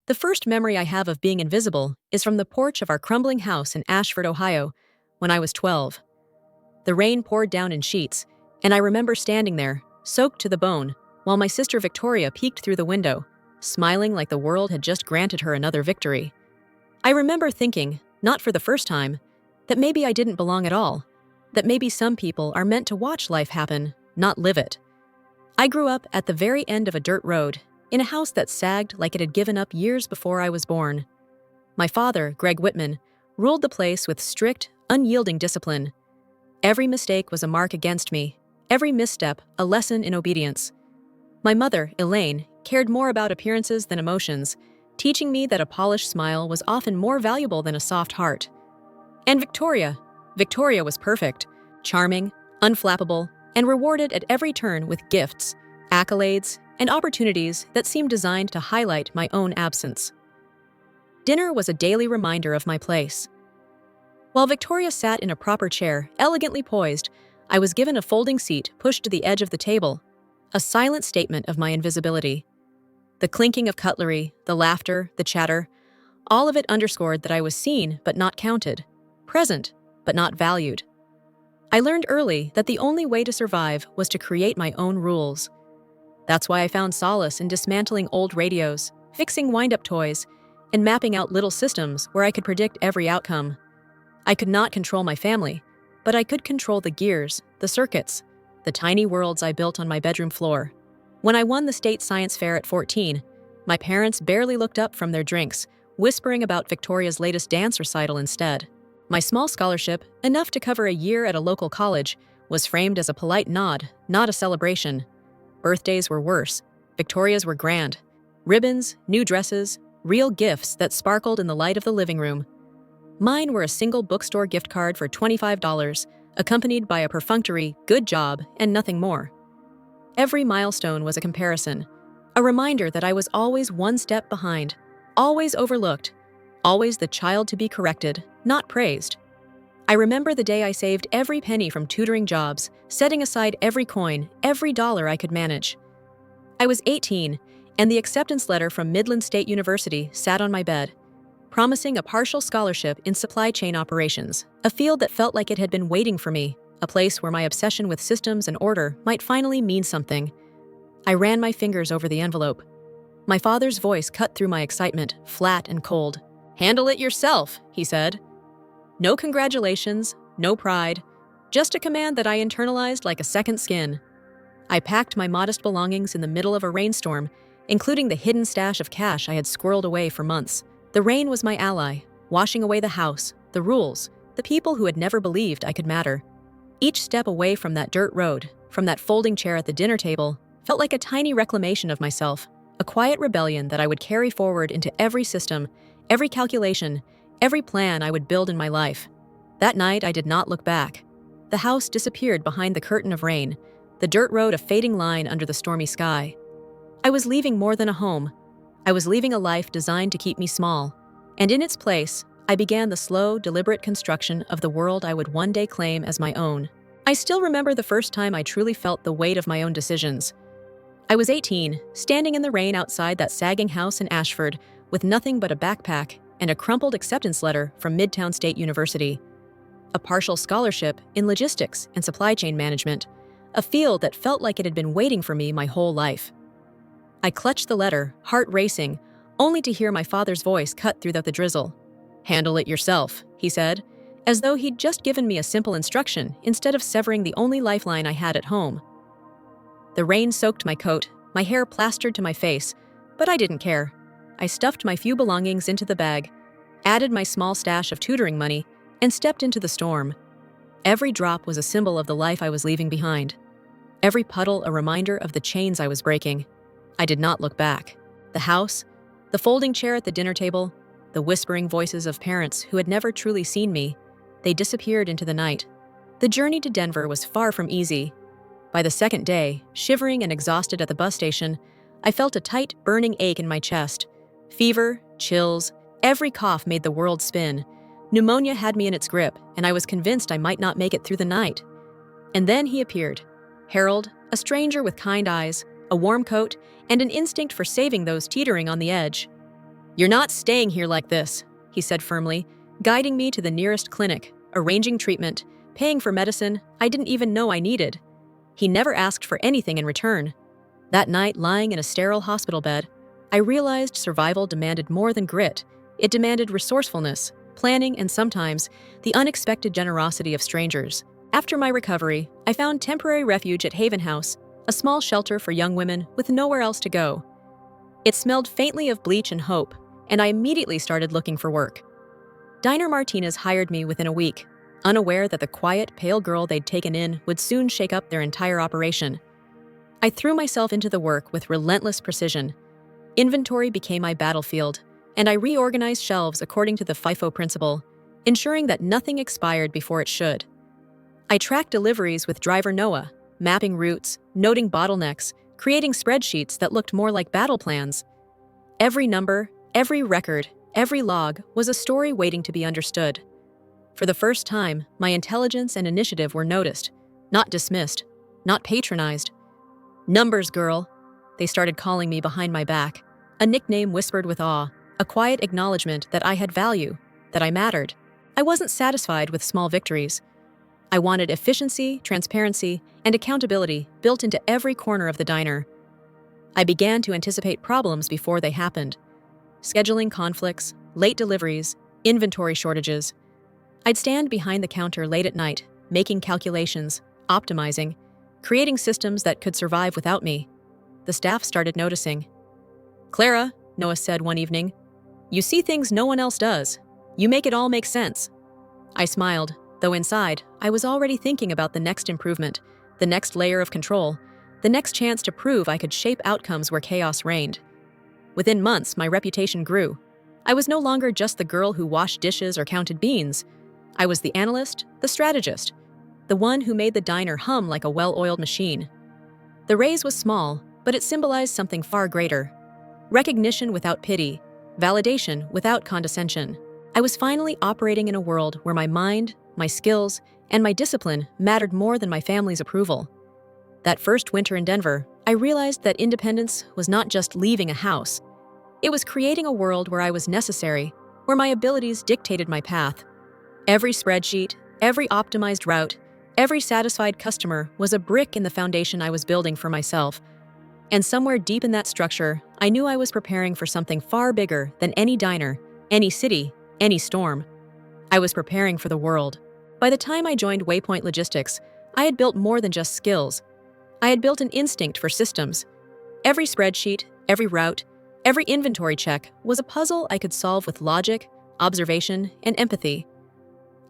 The first memory I have of being invisible is from the porch of our crumbling house in Ashford, Ohio, when I was 12. The rain poured down in sheets, and I remember standing there, soaked to the bone, while my sister Victoria peeked through the window, smiling like the world had just granted her another victory. I remember thinking, not for the first time, that maybe I didn't belong at all, that maybe some people are meant to watch life happen, not live it. I grew up at the very end of a dirt road, in a house that sagged like it had given up years before I was born. My father, Greg Whitman, ruled the place with strict, unyielding discipline. Every mistake was a mark against me, every misstep a lesson in obedience. My mother, Elaine, cared more about appearances than emotions, teaching me that a polished smile was often more valuable than a soft heart. And Victoria was perfect, charming, unflappable, and rewarded at every turn with gifts, accolades, and opportunities that seemed designed to highlight my own absence. Dinner was a daily reminder of my place. While Victoria sat in a proper chair, elegantly poised, I was given a folding seat pushed to the edge of the table, a silent statement of my invisibility. The clinking of cutlery, the laughter, the chatter, all of it underscored that I was seen but not counted, present but not valued. I learned early that the only way to survive was to create my own rules. That's why I found solace in dismantling old radios, fixing wind-up toys, and mapping out little systems where I could predict every outcome. I could not control my family, but I could control the gears, the circuits, the tiny worlds I built on my bedroom floor. When I won the state science fair at 14, my parents barely looked up from their drinks, whispering about Victoria's latest dance recital instead. My small scholarship, enough to cover a year at a local college, was framed as a polite nod, not a celebration. Birthdays were worse. Victoria's were grand. Ribbons, new dresses, real gifts that sparkled in the light of the living room. Mine were a single bookstore gift card for $25, accompanied by a perfunctory, good job, and nothing more. Every milestone was a comparison, a reminder that I was always one step behind, always overlooked, always the child to be corrected, not praised. I remember the day I saved every penny from tutoring jobs, setting aside every coin, every dollar I could manage. I was 18, and the acceptance letter from Midland State University sat on my bed, promising a partial scholarship in supply chain operations, a field that felt like it had been waiting for me, a place where my obsession with systems and order might finally mean something. I ran my fingers over the envelope. My father's voice cut through my excitement, flat and cold. "Handle it yourself," he said. No congratulations, no pride, just a command that I internalized like a second skin. I packed my modest belongings in the middle of a rainstorm, including the hidden stash of cash I had squirreled away for months. The rain was my ally, washing away the house, the rules, the people who had never believed I could matter. Each step away from that dirt road, from that folding chair at the dinner table, felt like a tiny reclamation of myself, a quiet rebellion that I would carry forward into every system, every calculation, every plan I would build in my life. That night, I did not look back. The house disappeared behind the curtain of rain, the dirt road a fading line under the stormy sky. I was leaving more than a home. I was leaving a life designed to keep me small. And in its place, I began the slow, deliberate construction of the world I would one day claim as my own. I still remember the first time I truly felt the weight of my own decisions. I was 18, standing in the rain outside that sagging house in Ashford, with nothing but a backpack and a crumpled acceptance letter from Midtown State University. A partial scholarship in logistics and supply chain management, a field that felt like it had been waiting for me my whole life. I clutched the letter, heart racing, only to hear my father's voice cut through the drizzle. "Handle it yourself," he said, as though he'd just given me a simple instruction instead of severing the only lifeline I had at home. The rain soaked my coat, my hair plastered to my face, but I didn't care. I stuffed my few belongings into the bag, added my small stash of tutoring money, and stepped into the storm. Every drop was a symbol of the life I was leaving behind. Every puddle a reminder of the chains I was breaking. I did not look back. The house, the folding chair at the dinner table, the whispering voices of parents who had never truly seen me, they disappeared into the night. The journey to Denver was far from easy. By the second day, shivering and exhausted at the bus station, I felt a tight, burning ache in my chest. Fever, chills, every cough made the world spin. Pneumonia had me in its grip, and I was convinced I might not make it through the night. And then he appeared. Harold, a stranger with kind eyes, a warm coat, and an instinct for saving those teetering on the edge. "You're not staying here like this," he said firmly, guiding me to the nearest clinic, arranging treatment, paying for medicine I didn't even know I needed. He never asked for anything in return. That night, lying in a sterile hospital bed, I realized survival demanded more than grit. It demanded resourcefulness, planning, and sometimes the unexpected generosity of strangers. After my recovery, I found temporary refuge at Haven House, a small shelter for young women with nowhere else to go. It smelled faintly of bleach and hope, and I immediately started looking for work. Diner Martinez hired me within a week, unaware that the quiet, pale girl they'd taken in would soon shake up their entire operation. I threw myself into the work with relentless precision. Inventory became my battlefield, and I reorganized shelves according to the FIFO principle, ensuring that nothing expired before it should. I tracked deliveries with driver Noah, mapping routes, noting bottlenecks, creating spreadsheets that looked more like battle plans. Every number, every record, every log was a story waiting to be understood. For the first time, my intelligence and initiative were noticed, not dismissed, not patronized. "Numbers girl," they started calling me behind my back, a nickname whispered with awe, a quiet acknowledgement that I had value, that I mattered. I wasn't satisfied with small victories. I wanted efficiency, transparency, and accountability built into every corner of the diner. I began to anticipate problems before they happened. Scheduling conflicts, late deliveries, inventory shortages. I'd stand behind the counter late at night, making calculations, optimizing, creating systems that could survive without me. The staff started noticing. "Clara," Noah said one evening, "you see things no one else does. You make it all make sense." I smiled, though inside, I was already thinking about the next improvement, the next layer of control, the next chance to prove I could shape outcomes where chaos reigned. Within months, my reputation grew. I was no longer just the girl who washed dishes or counted beans. I was the analyst, the strategist, the one who made the diner hum like a well-oiled machine. The raise was small, but it symbolized something far greater. Recognition without pity, validation without condescension. I was finally operating in a world where my mind, my skills, and my discipline mattered more than my family's approval. That first winter in Denver, I realized that independence was not just leaving a house. It was creating a world where I was necessary, where my abilities dictated my path. Every spreadsheet, every optimized route, every satisfied customer was a brick in the foundation I was building for myself. And somewhere deep in that structure, I knew I was preparing for something far bigger than any diner, any city, any storm. I was preparing for the world. By the time I joined Waypoint Logistics, I had built more than just skills. I had built an instinct for systems. Every spreadsheet, every route, every inventory check was a puzzle I could solve with logic, observation, and empathy.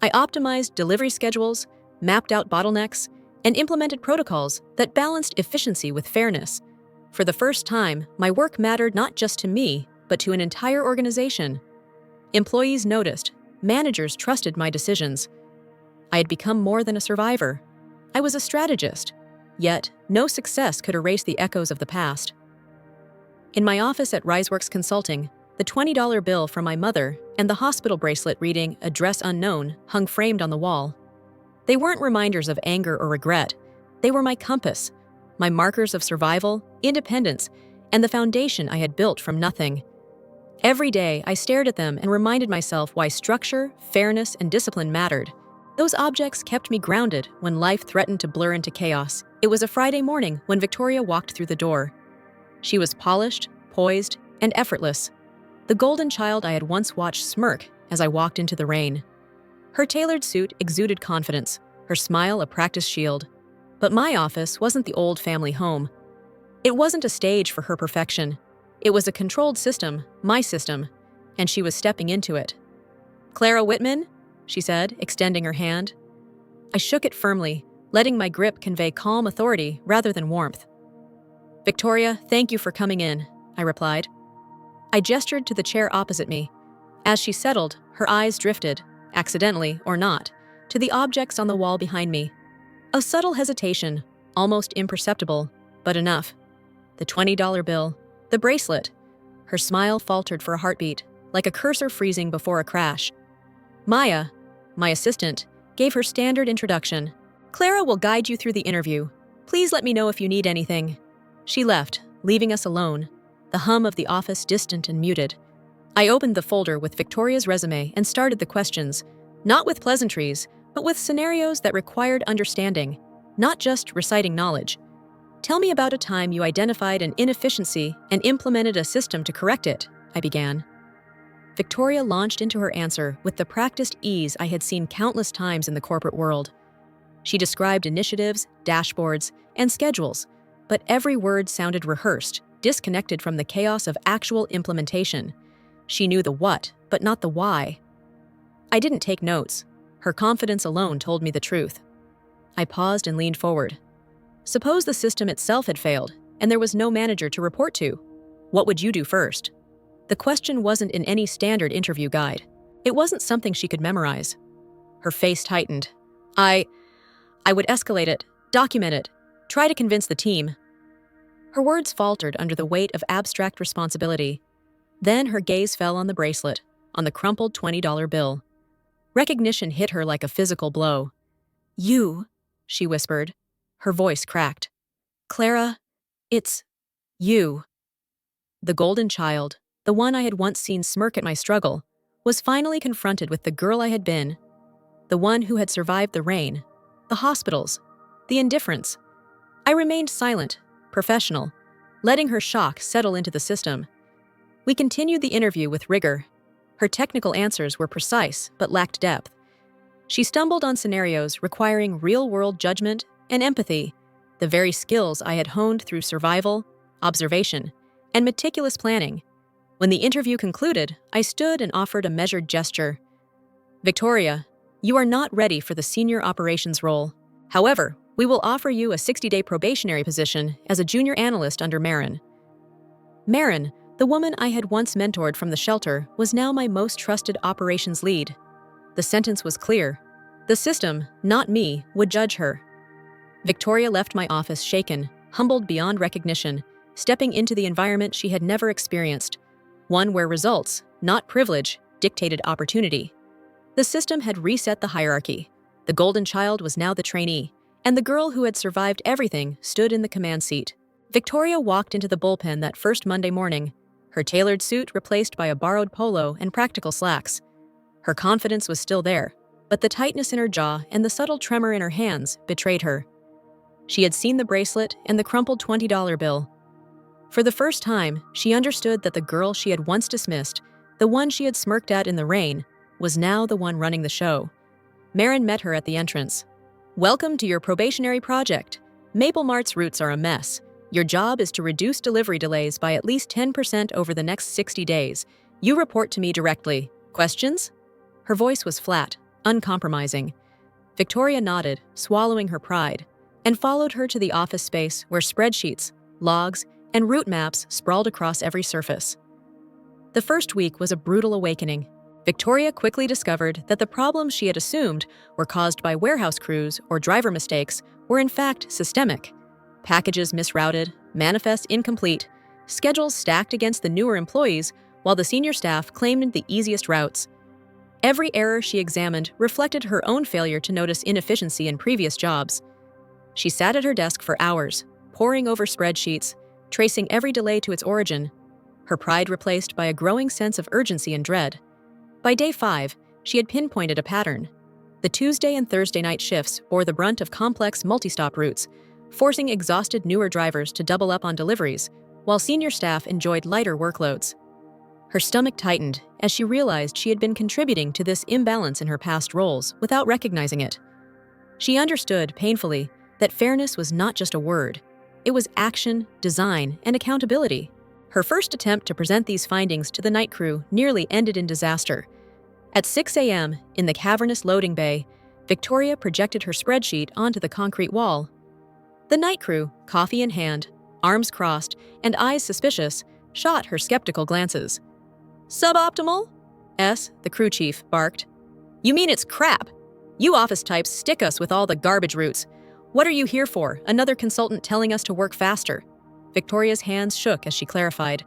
I optimized delivery schedules, mapped out bottlenecks, and implemented protocols that balanced efficiency with fairness. For the first time, my work mattered not just to me, but to an entire organization. Employees noticed, managers trusted my decisions. I had become more than a survivor. I was a strategist. Yet, no success could erase the echoes of the past. In my office at RiseWorks Consulting, the $20 bill from my mother and the hospital bracelet reading "Address Unknown" hung framed on the wall. They weren't reminders of anger or regret. They were my compass, my markers of survival, independence, and the foundation I had built from nothing. Every day, I stared at them and reminded myself why structure, fairness, and discipline mattered. Those objects kept me grounded when life threatened to blur into chaos. It was a Friday morning when Victoria walked through the door. She was polished, poised, and effortless. The golden child I had once watched smirk as I walked into the rain. Her tailored suit exuded confidence, her smile a practice shield. But my office wasn't the old family home. It wasn't a stage for her perfection. It was a controlled system, my system, and she was stepping into it. "Clara Whitman?" she said, extending her hand. I shook it firmly, letting my grip convey calm authority rather than warmth. "Victoria, thank you for coming in," I replied. I gestured to the chair opposite me. As she settled, her eyes drifted, accidentally or not, to the objects on the wall behind me. A subtle hesitation, almost imperceptible, but enough. The $20 bill, the bracelet. Her smile faltered for a heartbeat, like a cursor freezing before a crash. Maya, my assistant, gave her standard introduction. "Clara will guide you through the interview. Please let me know if you need anything." She left, leaving us alone, the hum of the office distant and muted. I opened the folder with Victoria's resume and started the questions, not with pleasantries, but with scenarios that required understanding, not just reciting knowledge. Tell me about a time you identified an inefficiency and implemented a system to correct it, I began. Victoria launched into her answer with the practiced ease I had seen countless times in the corporate world. She described initiatives, dashboards, and schedules, but every word sounded rehearsed, disconnected from the chaos of actual implementation. She knew the what, but not the why. I didn't take notes. Her confidence alone told me the truth. I paused and leaned forward. Suppose the system itself had failed, and there was no manager to report to. What would you do first? The question wasn't in any standard interview guide. It wasn't something she could memorize. Her face tightened. I would escalate it, document it, try to convince the team. Her words faltered under the weight of abstract responsibility. Then her gaze fell on the bracelet, on the crumpled $20 bill. Recognition hit her like a physical blow. You, she whispered. Her voice cracked. Clara, it's you. The golden child, the one I had once seen smirk at my struggle, was finally confronted with the girl I had been, the one who had survived the rain, the hospitals, the indifference. I remained silent, professional, letting her shock settle into the system. We continued the interview with rigor. Her technical answers were precise but lacked depth. She stumbled on scenarios requiring real-world judgment and empathy, the very skills I had honed through survival, observation, and meticulous planning. When the interview concluded, I stood and offered a measured gesture. Victoria, you are not ready for the senior operations role. However, we will offer you a 60-day probationary position as a junior analyst under Marin. Marin, the woman I had once mentored from the shelter, was now my most trusted operations lead. The sentence was clear. The system, not me, would judge her. Victoria left my office shaken, humbled beyond recognition, stepping into the environment she had never experienced, one where results, not privilege, dictated opportunity. The system had reset the hierarchy. The golden child was now the trainee, and the girl who had survived everything stood in the command seat. Victoria walked into the bullpen that first Monday morning, her tailored suit replaced by a borrowed polo and practical slacks. Her confidence was still there, but the tightness in her jaw and the subtle tremor in her hands betrayed her. She had seen the bracelet and the crumpled $20 bill. For the first time, she understood that the girl she had once dismissed, the one she had smirked at in the rain, was now the one running the show. Marin met her at the entrance. Welcome to your probationary project. Maple Mart's routes are a mess. Your job is to reduce delivery delays by at least 10% over the next 60 days. You report to me directly. Questions? Her voice was flat, uncompromising. Victoria nodded, swallowing her pride, and followed her to the office space where spreadsheets, logs, and route maps sprawled across every surface. The first week was a brutal awakening. Victoria quickly discovered that the problems she had assumed were caused by warehouse crews or driver mistakes were in fact systemic. Packages misrouted, manifests incomplete, schedules stacked against the newer employees while the senior staff claimed the easiest routes. Every error she examined reflected her own failure to notice inefficiency in previous jobs. She sat at her desk for hours, poring over spreadsheets, tracing every delay to its origin, her pride replaced by a growing sense of urgency and dread. By day 5, she had pinpointed a pattern. The Tuesday and Thursday night shifts bore the brunt of complex multi-stop routes, forcing exhausted newer drivers to double up on deliveries, while senior staff enjoyed lighter workloads. Her stomach tightened as she realized she had been contributing to this imbalance in her past roles without recognizing it. She understood, painfully, that fairness was not just a word. It was action, design, and accountability. Her first attempt to present these findings to the night crew nearly ended in disaster. At 6 a.m., in the cavernous loading bay, Victoria projected her spreadsheet onto the concrete wall. The night crew, coffee in hand, arms crossed, and eyes suspicious, shot her skeptical glances. Suboptimal? The crew chief barked. You mean it's crap? You office types stick us with all the garbage routes. What are you here for? Another consultant telling us to work faster? Victoria's hands shook as she clarified.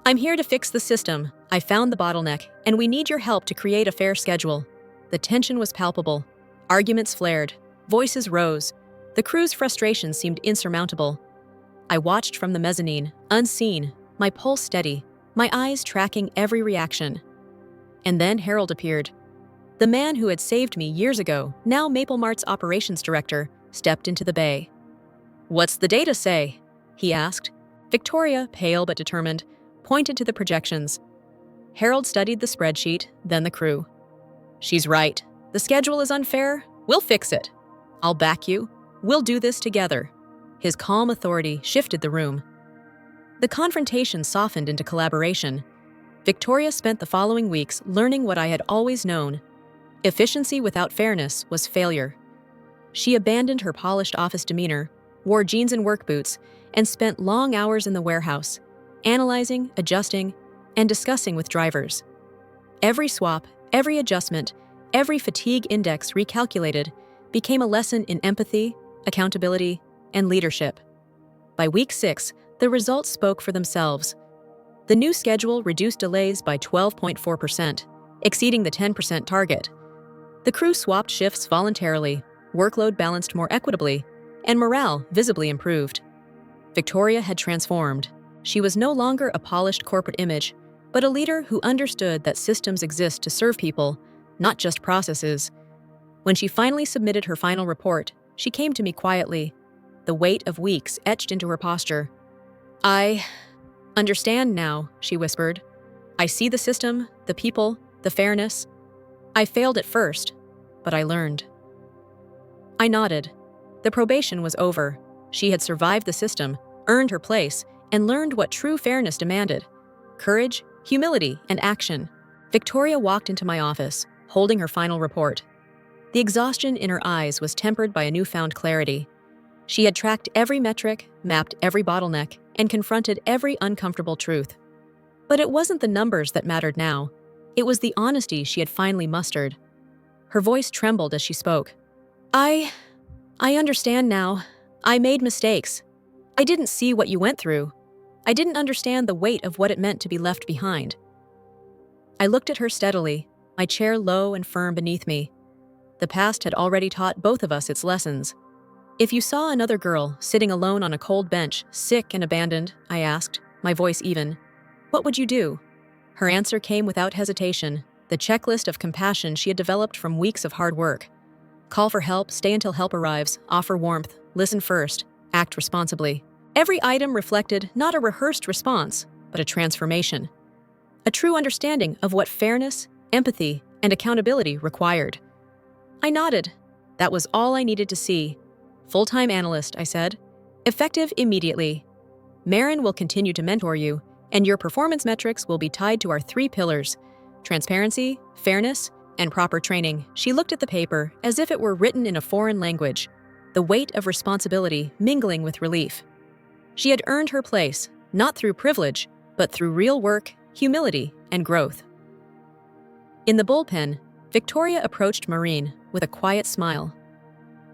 I'm here to fix the system. I found the bottleneck, and we need your help to create a fair schedule. The tension was palpable. Arguments flared. Voices rose. The crew's frustration seemed insurmountable. I watched from the mezzanine, unseen, my pulse steady, my eyes tracking every reaction. And then Harold appeared. The man who had saved me years ago, now Maple Mart's operations director, stepped into the bay. "What's the data say?" he asked. Victoria, pale but determined, pointed to the projections. Harold studied the spreadsheet, then the crew. "She's right. The schedule is unfair. We'll fix it. I'll back you. We'll do this together." His calm authority shifted the room. The confrontation softened into collaboration. Victoria spent the following weeks learning what I had always known. Efficiency without fairness was failure. She abandoned her polished office demeanor, wore jeans and work boots, and spent long hours in the warehouse, analyzing, adjusting, and discussing with drivers. Every swap, every adjustment, every fatigue index recalculated became a lesson in empathy, accountability, and leadership. By week 6, the results spoke for themselves. The new schedule reduced delays by 12.4%, exceeding the 10% target. The crew swapped shifts voluntarily, workload balanced more equitably, and morale visibly improved. Victoria had transformed. She was no longer a polished corporate image, but a leader who understood that systems exist to serve people, not just processes. When she finally submitted her final report, she came to me quietly, the weight of weeks etched into her posture. "I understand now," she whispered. "I see the system, the people, the fairness. I failed at first, but I learned." I nodded. The probation was over. She had survived the system, earned her place, and learned what true fairness demanded: courage, humility, and action. Victoria walked into my office, holding her final report. The exhaustion in her eyes was tempered by a newfound clarity. She had tracked every metric, mapped every bottleneck, and confronted every uncomfortable truth. But it wasn't the numbers that mattered now. It was the honesty she had finally mustered. Her voice trembled as she spoke. I understand now. I made mistakes. I didn't see what you went through. I didn't understand the weight of what it meant to be left behind." I looked at her steadily, my chair low and firm beneath me. The past had already taught both of us its lessons. "If you saw another girl sitting alone on a cold bench, sick and abandoned," I asked, my voice even, "what would you do?" Her answer came without hesitation, the checklist of compassion she had developed from weeks of hard work. Call for help, stay until help arrives, offer warmth, listen first, act responsibly. Every item reflected not a rehearsed response, but a transformation. A true understanding of what fairness, empathy, and accountability required. I nodded. That was all I needed to see. "Full-time analyst," I said. "Effective immediately. Marin will continue to mentor you, and your performance metrics will be tied to our 3 pillars: transparency, fairness, and proper training." She looked at the paper as if it were written in a foreign language, the weight of responsibility mingling with relief. She had earned her place, not through privilege, but through real work, humility, and growth. In the bullpen, Victoria approached Maureen with a quiet smile.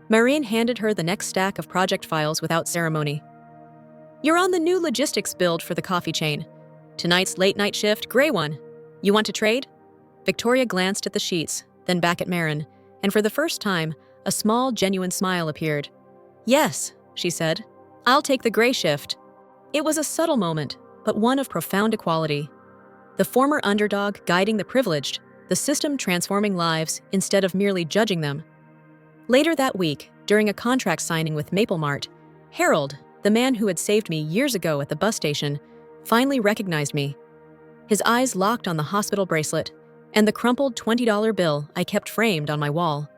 Maureen handed her the next stack of project files without ceremony. "You're on the new logistics build for the coffee chain. Tonight's late-night shift, gray one. You want to trade?" Victoria glanced at the sheets, then back at Marin, and for the first time, a small, genuine smile appeared. "Yes," she said. "I'll take the gray shift." It was a subtle moment, but one of profound equality. The former underdog guiding the privileged, the system transforming lives instead of merely judging them. Later that week, during a contract signing with Maple Mart, Harold, the man who had saved me years ago at the bus station, finally recognized me. His eyes locked on the hospital bracelet and the crumpled $20 bill I kept framed on my wall.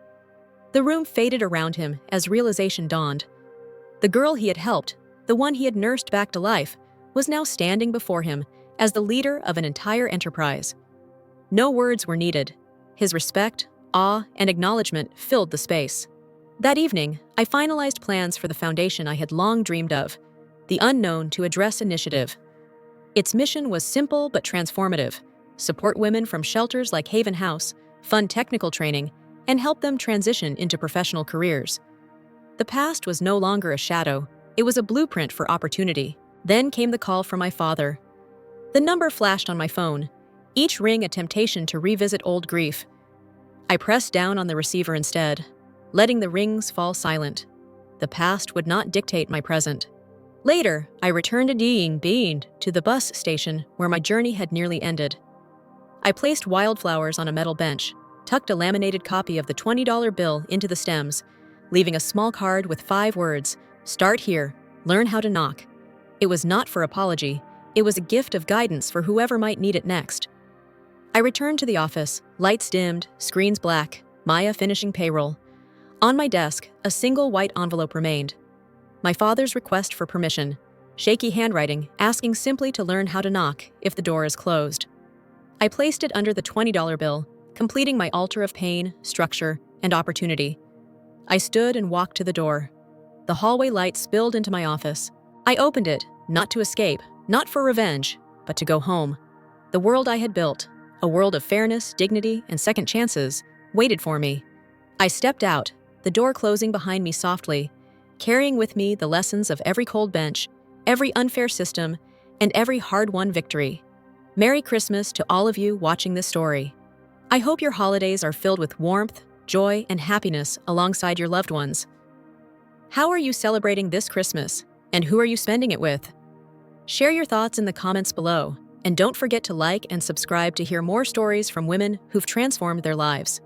The room faded around him as realization dawned. The girl he had helped, the one he had nursed back to life, was now standing before him as the leader of an entire enterprise. No words were needed. His respect, awe, and acknowledgement filled the space. That evening, I finalized plans for the foundation I had long dreamed of, the Unknown to Address initiative. Its mission was simple but transformative: support women from shelters like Haven House, fund technical training, and help them transition into professional careers. The past was no longer a shadow, it was a blueprint for opportunity. Then came the call from my father. The number flashed on my phone, each ring a temptation to revisit old grief. I pressed down on the receiver instead, letting the rings fall silent. The past would not dictate my present. Later, I returned to the bus station where my journey had nearly ended. I placed wildflowers on a metal bench, tucked a laminated copy of the $20 bill into the stems, leaving a small card with 5 words, "Start here, learn how to knock." It was not for apology, it was a gift of guidance for whoever might need it next. I returned to the office, lights dimmed, screens black, Maya finishing payroll. On my desk, a single white envelope remained. My father's request for permission, shaky handwriting asking simply to learn how to knock if the door is closed. I placed it under the $20 bill, completing my altar of pain, structure, and opportunity. I stood and walked to the door. The hallway light spilled into my office. I opened it, not to escape, not for revenge, but to go home. The world I had built, a world of fairness, dignity, and second chances, waited for me. I stepped out, the door closing behind me softly, carrying with me the lessons of every cold bench, every unfair system, and every hard-won victory. Merry Christmas to all of you watching this story. I hope your holidays are filled with warmth, joy, and happiness alongside your loved ones. How are you celebrating this Christmas, and who are you spending it with? Share your thoughts in the comments below, and don't forget to like and subscribe to hear more stories from women who've transformed their lives.